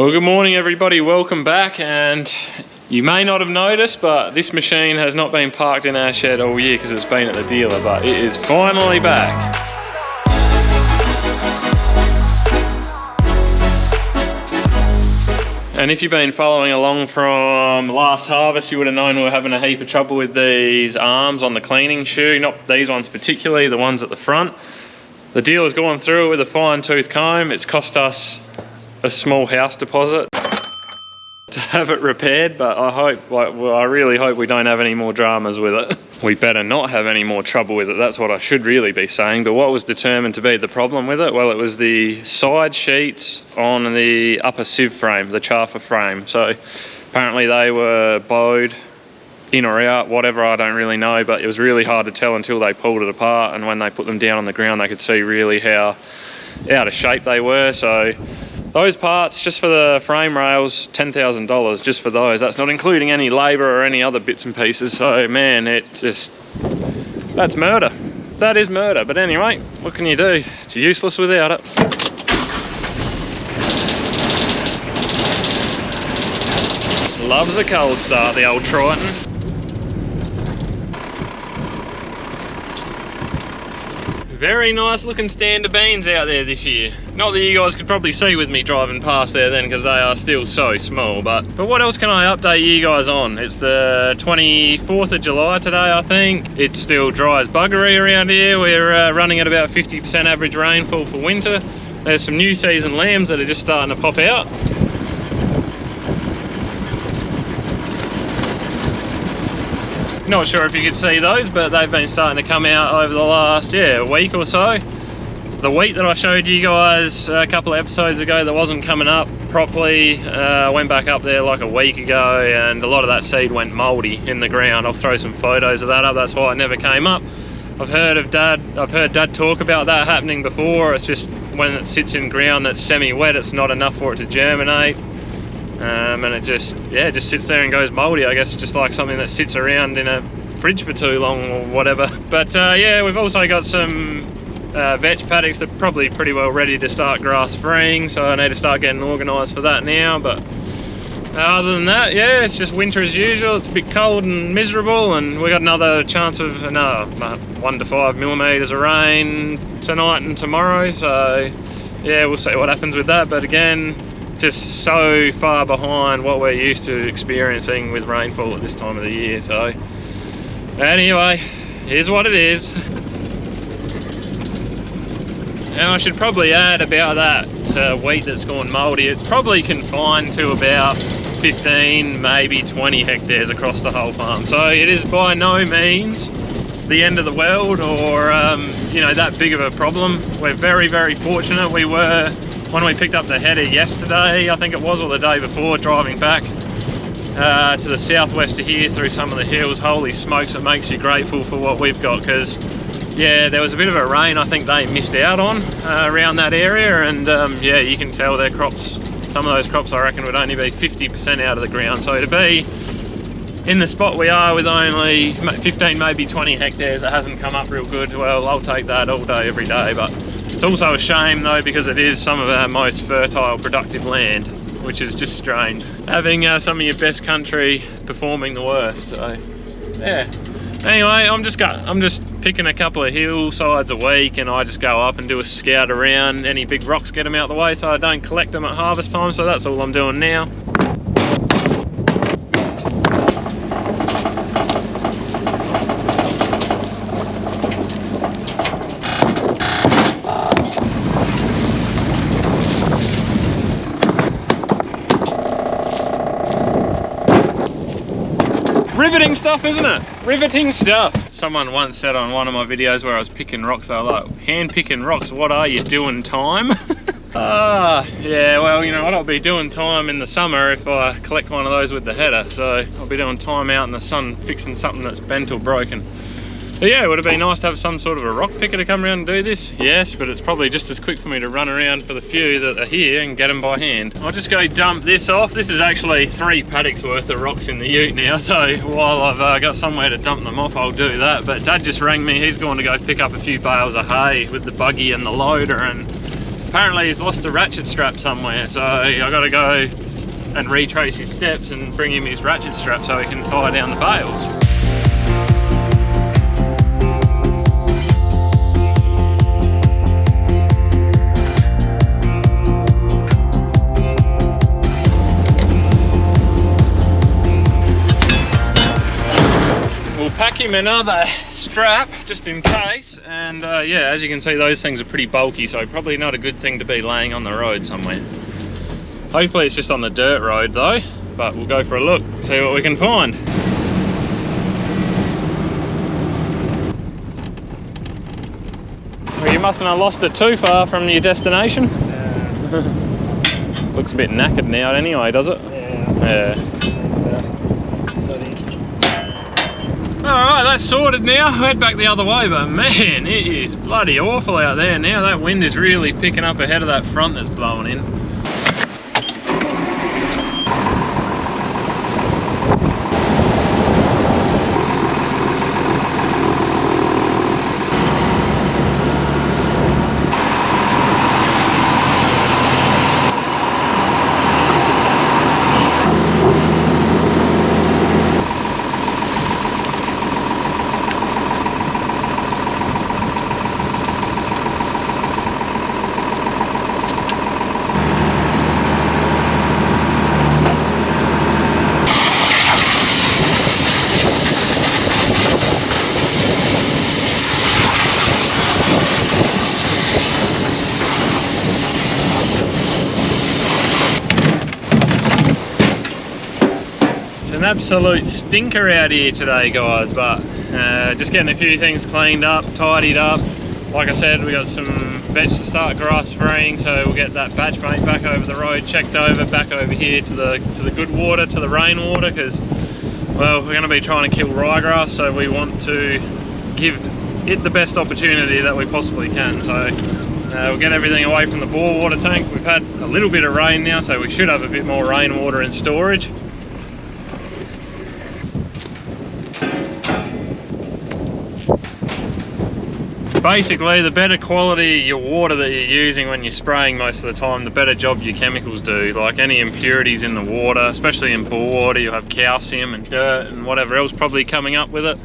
Well, good morning everybody, welcome back. And you may not have noticed, but this machine has not been parked in our shed all year because it's been at the dealer, but it is finally back. And if you've been following along from last harvest, you would have known we were having a heap of trouble with these arms on the cleaning shoe. Not these ones particularly, the ones at the front. The dealer's gone through it with a fine tooth comb. It's cost us a small house deposit to have it repaired, but I really hope we don't have any more dramas with it. We better not have any more trouble with it, that's what I should really be saying. But what was determined to be the problem with it? Well, it was the side sheets on the upper sieve frame, the chaffer frame. So apparently they were bowed in or out, whatever, I don't really know, but it was really hard to tell until they pulled it apart, and when they put them down on the ground they could see really how out of shape they were. So those parts, just for the frame rails, $10,000 just for those. That's not including any labour or any other bits and pieces. So man, that's murder. That is murder. But anyway, what can you do? It's useless without it. Loves a cold start, the old Triton. Very nice looking stand of beans out there this year. Not that you guys could probably see with me driving past there then, because they are still so small, but what else can I update you guys on? It's the 24th of July today, I think. It's still dry as buggery around here. We're running at about 50% average rainfall for winter. There's some new season lambs that are just starting to pop out. Not sure if you could see those, but they've been starting to come out over the last week or so. The wheat that I showed you guys a couple of episodes ago that wasn't coming up properly, went back up there like a week ago, and a lot of that seed went mouldy in the ground. I'll throw some photos of that up, that's why it never came up. I've heard Dad talk about that happening before. It's just when it sits in ground that's semi-wet, it's not enough for it to germinate. And it just sits there and goes mouldy. I guess just like something that sits around in a fridge for too long or whatever. But yeah, we've also got some vetch paddocks that are probably pretty well ready to start grass freeing, so I need to start getting organised for that now. But other than that, yeah, it's just winter as usual. It's a bit cold and miserable, and we got another chance of 1 to 5 millimetres of rain tonight and tomorrow, so yeah, we'll see what happens with that. But again, just so far behind what we're used to experiencing with rainfall at this time of the year. So anyway, here's what it is. And I should probably add about that wheat that's gone mouldy, it's probably confined to about 15, maybe 20 hectares across the whole farm. So it is by no means the end of the world or that big of a problem. We're very, very fortunate. We were, when we picked up the header yesterday, I think it was, or the day before, driving back to the southwest of here through some of the hills, holy smokes, it makes you grateful for what we've got, because yeah, there was a bit of a rain I think they missed out on around that area, and yeah, you can tell their crops, some of those crops I reckon would only be 50% out of the ground. So to be in the spot we are with only 15, maybe 20 hectares, it hasn't come up real good. Well, I'll take that all day, every day. But it's also a shame though, because it is some of our most fertile, productive land, which is just strange. Having some of your best country performing the worst, so yeah. Anyway, I'm just picking a couple of hillsides a week, and I just go up and do a scout around any big rocks, get them out the way so I don't collect them at harvest time. So that's all I'm doing now. Riveting stuff, isn't it? Riveting stuff. Someone once said on one of my videos where I was picking rocks, they were like, hand picking rocks, what are you doing, time? Yeah, well, you know what, I'll be doing time in the summer if I collect one of those with the header. So I'll be doing time out in the sun fixing something that's bent or broken. But yeah, would it be nice to have some sort of a rock picker to come around and do this? Yes, but it's probably just as quick for me to run around for the few that are here and get them by hand. I'll just go dump this off. This is actually 3 paddocks worth of rocks in the ute now, so while I've got somewhere to dump them off, I'll do that. But Dad just rang me, he's going to go pick up a few bales of hay with the buggy and the loader, and apparently he's lost a ratchet strap somewhere, so I gotta go and retrace his steps and bring him his ratchet strap so he can tie down the bales. Pack him another strap just in case, and yeah, as you can see, those things are pretty bulky, so probably not a good thing to be laying on the road somewhere. Hopefully it's just on the dirt road though, but we'll go for a look, see what we can find. Well, you mustn't have lost it too far from your destination. Yeah. Looks a bit knackered now anyway, does it? Yeah. Alright, that's sorted now. I'll head back the other way, but man, it is bloody awful out there now. That wind is really picking up ahead of that front that's blowing in. An absolute stinker out here today, guys, but just getting a few things cleaned up, tidied up. Like I said, we got some vetch to start grass spraying, so we'll get that batch mate back over the road, checked over, back over here to the good water, to the rainwater, because, well, we're going to be trying to kill ryegrass, so we want to give it the best opportunity that we possibly can. So we'll get everything away from the bore water tank. We've had a little bit of rain now, so we should have a bit more rainwater in storage. Basically, the better quality your water that you're using when you're spraying most of the time, the better job your chemicals do. Like any impurities in the water, especially in bore water, you'll have calcium and dirt and whatever else probably coming up with it.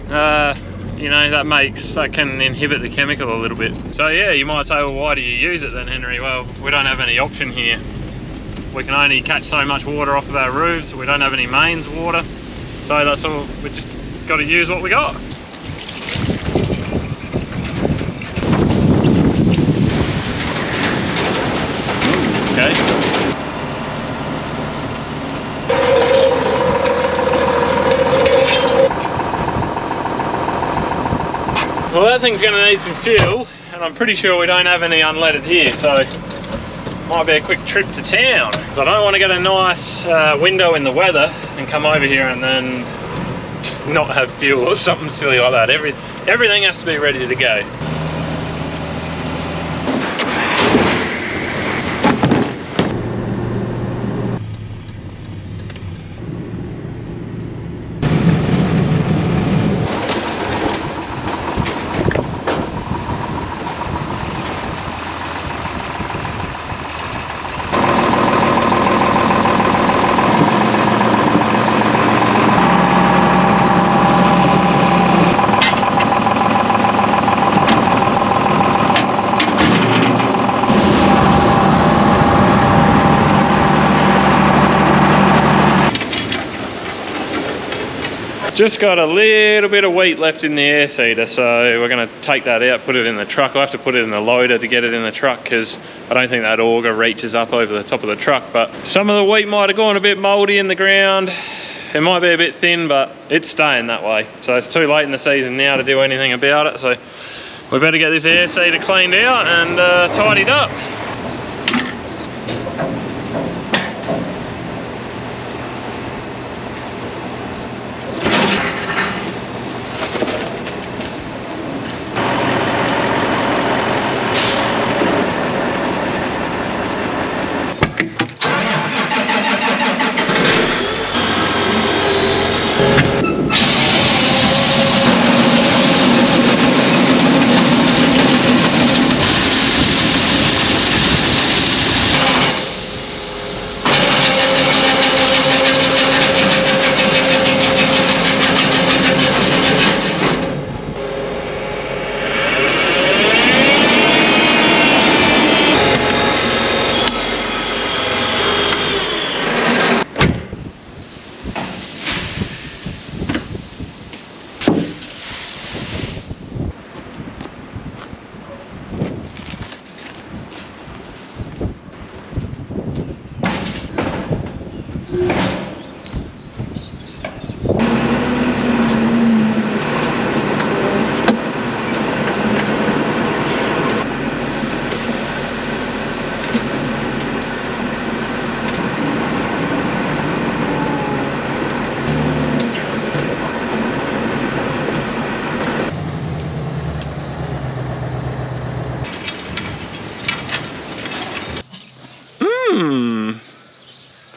You know, that can inhibit the chemical a little bit. So yeah, you might say, well, why do you use it then, Henry? Well, we don't have any option here. We can only catch so much water off of our roofs. We don't have any mains water. So that's all, we just got to use what we got. Okay. Well, that thing's going to need some fuel, and I'm pretty sure we don't have any unleaded here, so might be a quick trip to town. So I don't want to get a nice window in the weather and come over here and then not have fuel or something silly like that. Everything has to be ready to go. Just got a little bit of wheat left in the air seeder, so we're going to take that out, put it in the truck. I'll have to put it in the loader to get it in the truck because I don't think that auger reaches up over the top of the truck. But some of the wheat might have gone a bit mouldy in the ground. It might be a bit thin, but it's staying that way. So it's too late in the season now to do anything about it. So we better get this air seeder cleaned out and tidied up.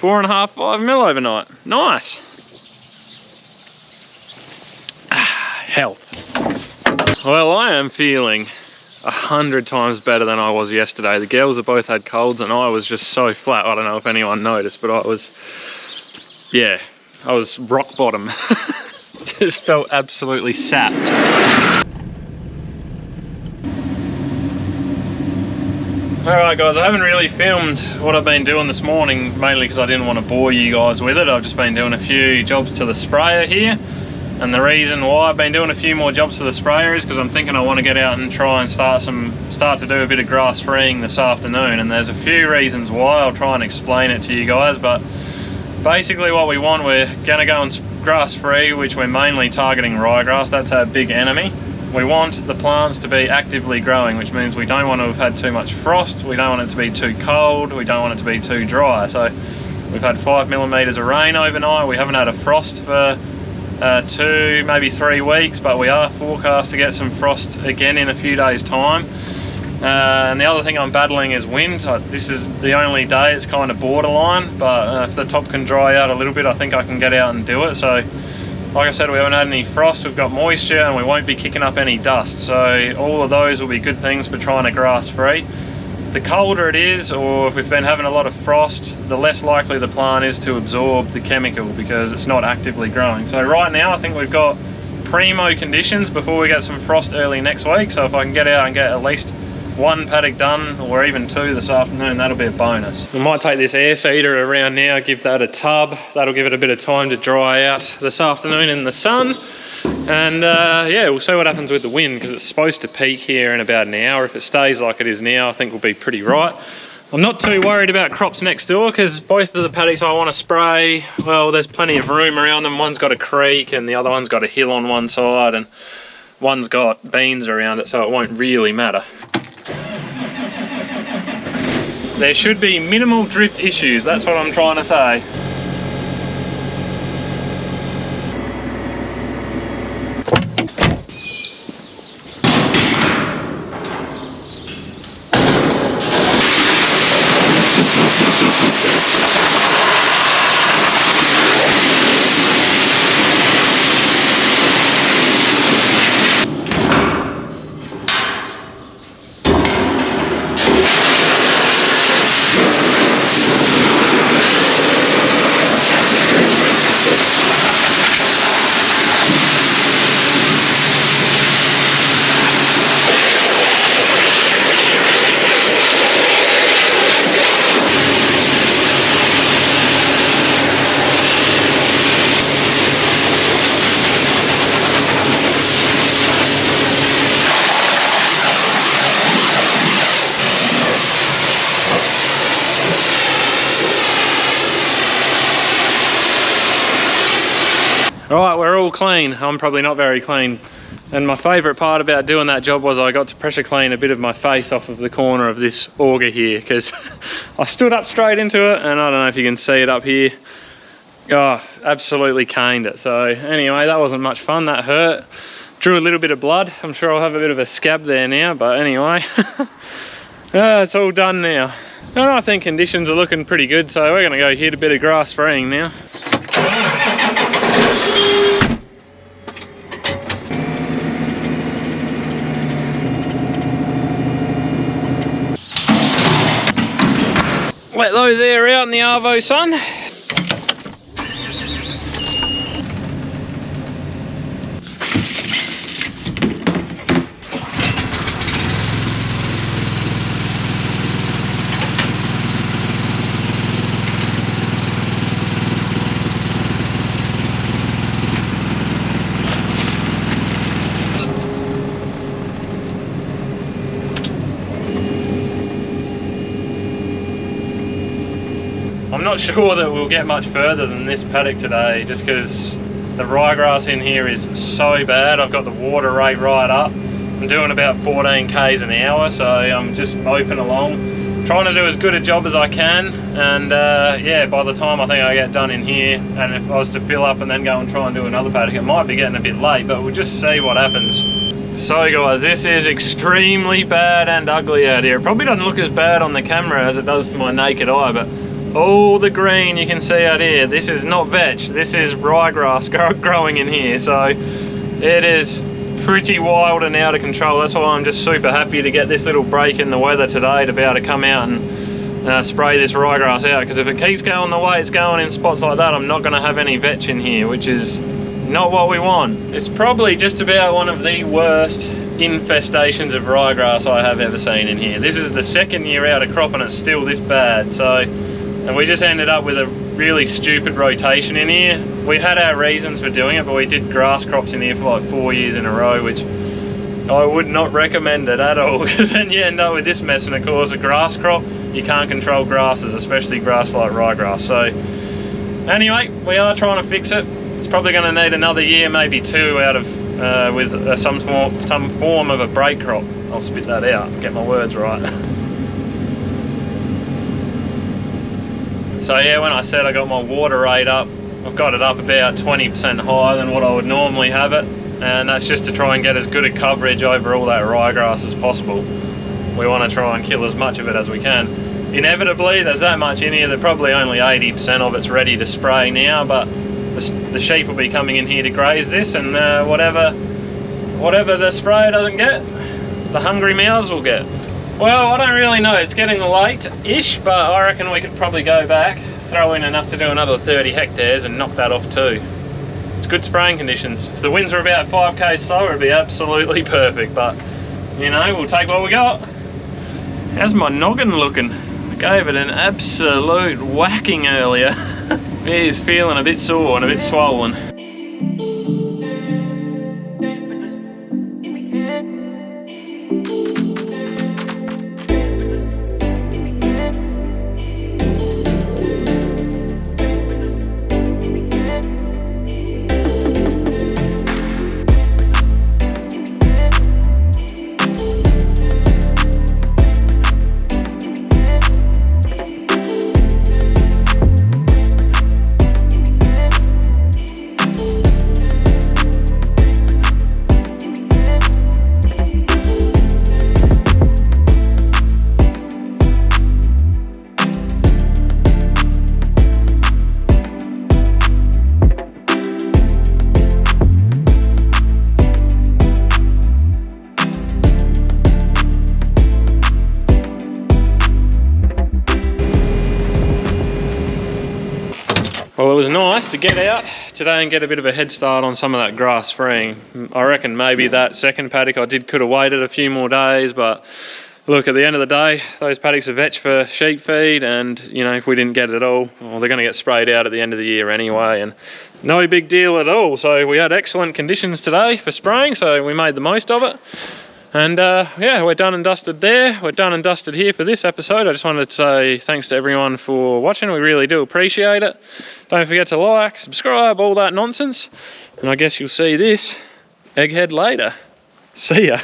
4.5, 5 mil overnight. Nice. Health. Well, I am feeling 100 times better than I was yesterday. The girls have both had colds and I was just so flat. I don't know if anyone noticed, but I was rock bottom. Just felt absolutely sapped. Alright guys, I haven't really filmed what I've been doing this morning, mainly because I didn't want to bore you guys with it. I've just been doing a few jobs to the sprayer here. And the reason why I've been doing a few more jobs to the sprayer is because I'm thinking I want to get out and try and start to do a bit of grass freeing this afternoon. And there's a few reasons why. I'll try and explain it to you guys, but basically what we want, we're going to go and grass free, which we're mainly targeting ryegrass. That's our big enemy. We want the plants to be actively growing, which means we don't want to have had too much frost, we don't want it to be too cold, we don't want it to be too dry. So we've had 5 millimeters of rain overnight. We haven't had a frost for 2, maybe 3 weeks, but we are forecast to get some frost again in a few days time. And the other thing I'm battling is wind. This is the only day it's kind of borderline, but if the top can dry out a little bit, I think I can get out and do it. So like I said, we haven't had any frost, we've got moisture, and we won't be kicking up any dust. So all of those will be good things for trying to grass free. The colder it is, or if we've been having a lot of frost, the less likely the plant is to absorb the chemical because it's not actively growing. So right now I think we've got primo conditions before we get some frost early next week. So if I can get out and get at least 1 paddock done, or even 2 this afternoon, that'll be a bonus. I might take this air seeder around now, give that a tub. That'll give it a bit of time to dry out this afternoon in the sun. And yeah, we'll see what happens with the wind, because it's supposed to peak here in about an hour. If it stays like it is now, I think we'll be pretty right. I'm not too worried about crops next door, because both of the paddocks I want to spray, well, there's plenty of room around them. One's got a creek and the other one's got a hill on one side, and one's got beans around it, so it won't really matter. There should be minimal drift issues, that's what I'm trying to say. Right, we're all clean. I'm probably not very clean. And my favourite part about doing that job was I got to pressure clean a bit of my face off of the corner of this auger here, because I stood up straight into it, and I don't know if you can see it up here. Oh, absolutely caned it. So anyway, that wasn't much fun, that hurt. Drew a little bit of blood. I'm sure I'll have a bit of a scab there now, but anyway. It's all done now. And I think conditions are looking pretty good, so we're gonna go hit a bit of grass freeing now. Let those air out in the arvo, son. I'm not sure that we'll get much further than this paddock today, just because the ryegrass in here is so bad. I've got the water rate right up. I'm doing about 14 k's an hour, so I'm just moping along, trying to do as good a job as I can. And yeah, by the time I think I get done in here, and if I was to fill up and then go and try and do another paddock, it might be getting a bit late, but we'll just see what happens. So guys, this is extremely bad and ugly out here. It probably doesn't look as bad on the camera as it does to my naked eye, but all the green you can see out here, this is not vetch, this is ryegrass growing in here. So it is pretty wild and out of control. That's why I'm just super happy to get this little break in the weather today to be able to come out and spray this ryegrass out, because if it keeps going the way it's going in spots like that, I'm not going to have any vetch in here, which is not what we want. It's probably just about one of the worst infestations of ryegrass I have ever seen in here. This is the second year out of crop and it's still this bad. So, and we just ended up with a really stupid rotation in here. We had our reasons for doing it, but we did grass crops in here for like 4 years in a row, which I would not recommend it at all, because then you end up with this mess. And of course, a grass crop, you can't control grasses, especially grass like ryegrass. So anyway, we are trying to fix it. It's probably going to need another year, maybe 2 out of with some form of a break crop. I'll spit that out and get my words right. So yeah, when I said I got my water rate up, I've got it up about 20% higher than what I would normally have it, and that's just to try and get as good a coverage over all that ryegrass as possible. We want to try and kill as much of it as we can. Inevitably, there's that much in here that probably only 80% of it's ready to spray now, but the sheep will be coming in here to graze this, and whatever the sprayer doesn't get, the hungry mouths will get. Well, I don't really know, it's getting late-ish, but I reckon we could probably go back, throw in enough to do another 30 hectares and knock that off too. It's good spraying conditions. If the winds were about 5k slower, it'd be absolutely perfect, but you know, we'll take what we got. How's my noggin looking? I gave it an absolute whacking earlier. It is feeling a bit sore and a bit swollen. Well, it was nice to get out today and get a bit of a head start on some of that grass spraying. I reckon maybe that second paddock could have waited a few more days, but look, at the end of the day, those paddocks are vetch for sheep feed, and you know, if we didn't get it all, well, they're going to get sprayed out at the end of the year anyway, and no big deal at all. So we had excellent conditions today for spraying, so we made the most of it. And yeah, we're done and dusted there. We're done and dusted here for this episode. I just wanted to say thanks to everyone for watching. We really do appreciate it. Don't forget to like, subscribe, all that nonsense. And I guess you'll see this egghead later. See ya.